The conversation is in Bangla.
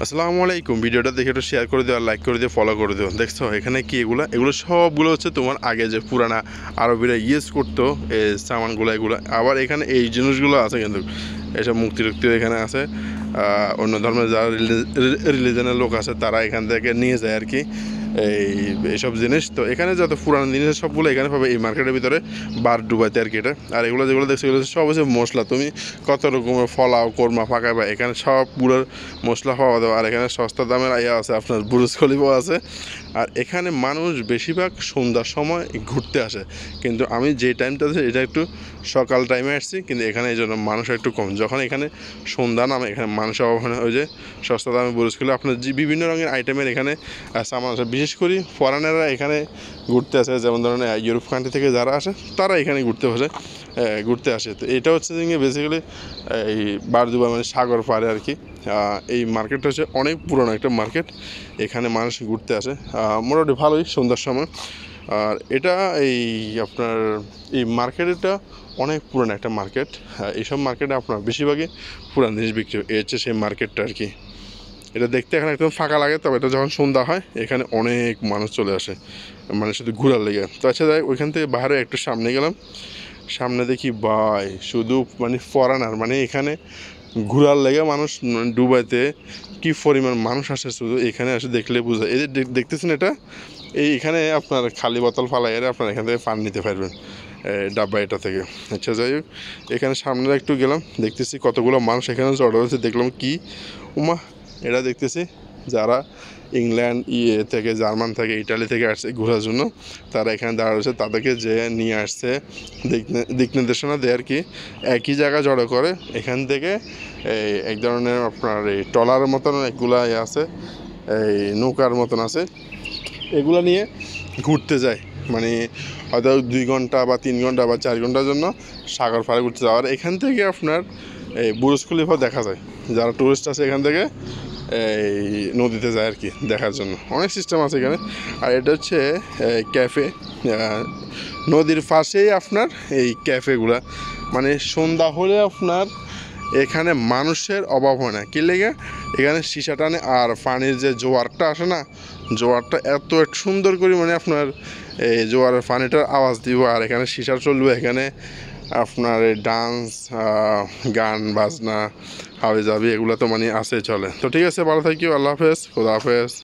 আসসালামু আলাইকুম। ভিডিওটা দেখে একটু শেয়ার করে দিও আর লাইক করে দিও, ফলো করে দিও। দেখছো এখানে কি এগুলো সবগুলো হচ্ছে তোমার আগে যে পুরানা আরবিরা ইউজ করতো এই সামানগুলো, এগুলো আবার এখানে এই জিনিসগুলো আছে কিন্তু এসব মুক্তি টুক্তি এখানে আছে। অন্য ধর্মের যারা রিলিজনের লোক আছে তারা এখান থেকে নিয়ে যায় আর কি এইসব জিনিস। তো এখানে যত পুরানো জিনিস সবগুলো এখানে পাবে এই মার্কেটের ভিতরে বার ডুবাইতে আর কি এটা। আর এগুলো যেগুলো দেখছো এগুলো সব হচ্ছে মশলা। তুমি কত রকমের ফলাও কোরমা পাকাবা এখানে সবগুলোর মশলা পাওয়া যাবে। আর এখানে সস্তা দামের ইয়ে আছে, আপনার বুরুজ খলিফাও আছে। আর এখানে মানুষ বেশিরভাগ সন্ধ্যার সময় ঘুরতে আসে, কিন্তু আমি যে টাইমটা আছে এটা একটু সকাল টাইমে আসছি, কিন্তু এখানে এই জন্য মানুষ একটু কম। যখন এখানে সন্ধ্যা নামে এখানে মানুষের অভাব হয়। ওই যে সস্তা দামে বুরুজ খলিফা আপনার যে বিভিন্ন রঙের আইটেমের এখানে সামান আছে। বিশেষ করে ফরেনাররা এখানে ঘুরতে আসে, যেমন ধরেন ইউরোপ কান্ট্রি থেকে যারা আসে তারা এখানে ঘুরতে আসে। তো এটা হচ্ছে যে বেসিক্যালি এই বারদুবা মানে সাগর পাড়ে আর কি। এই মার্কেটটা হচ্ছে অনেক পুরনো একটা মার্কেট, এখানে মানুষ ঘুরতে আসে মোটামুটি ভালোই সন্ধ্যার সময়। আর এটা এই আপনার এই মার্কেটটা অনেক পুরনো একটা মার্কেট। এইসব মার্কেটে আপনার বেশিরভাগই পুরান জিনিস বিক্রি হয়। এই হচ্ছে সেই মার্কেটটা আর কি। এটা দেখতে এখানে একদম ফাঁকা লাগে, তবে এটা যখন সন্ধ্যা হয় এখানে অনেক মানুষ চলে আসে, মানে শুধু ঘোরার লেগে। তো আচ্ছা যাই, ওইখান থেকে বাইরে একটু সামনে গেলাম, সামনে দেখি ভাই শুধু মানে ফরেনার, মানে এখানে ঘোরার লেগে মানুষ দুবাইতে কী পরিমাণ মানুষ আসে শুধু এখানে আসে দেখলে বোঝা। এই যে দেখতেছেন এটা এখানে আপনার খালি বোতল ফালাই আপনার এখান থেকে পান নিতে পারবেন ডাব্বা এটা থেকে। আচ্ছা যাই হোক, এখানে সামনে একটু গেলাম, দেখতেছি কতগুলো মানুষ এখানে জড়ো হয়েছে। দেখলাম কি উমা, এটা দেখতেছি যারা ইংল্যান্ড থেকে, জার্মান থেকে, ইটালি থেকে আসছে ঘোরার জন্য, তারা এখানে দাঁড়া রয়েছে। তাদেরকে যে নিয়ে আসছে দিক নির্দেশনা দেয় আর কি। একই জায়গা জড়ো করে এখান থেকে এক ধরনের আপনার এই ট্রলারের মতন একগুলা আছে, এই নৌকার মতন আছে, এগুলো নিয়ে ঘুরতে যায়। মানে হয়তো 2 ঘন্টা বা 3 ঘন্টা বা 4 ঘন্টার জন্য সাগর পাড়ে ঘুরতে যাওয়া। আর এখান থেকে আপনার এই বুরুজ খলিফা দেখা যায়। যারা টুরিস্ট আছে এখান থেকে এই নদীতে যায় আর কি দেখার জন্য। অনেক সিস্টেম আছে এখানে। আর এটা হচ্ছে ক্যাফে, নদীর পাশেই আপনার এই ক্যাফেগুলা। মানে সন্ধ্যা হলে আপনার এখানে মানুষের অভাব হয় না। কী লেগে এখানে সীসা টানে, আর পানির যে জোয়ারটা আসে না, জোয়ারটা এত সুন্দর করে মানে আপনার এই জোয়ারের পানিটার আওয়াজ দিব, আর এখানে সীসা চলবে। এখানে আপনার এই ডান্স, গান বাজনা, হাবি জাবি এগুলো তো মানে আছে চলে। তো ঠিক আছে, ভালো থাকিও, আল্লাহ হাফেজ, খোদা হাফেজ।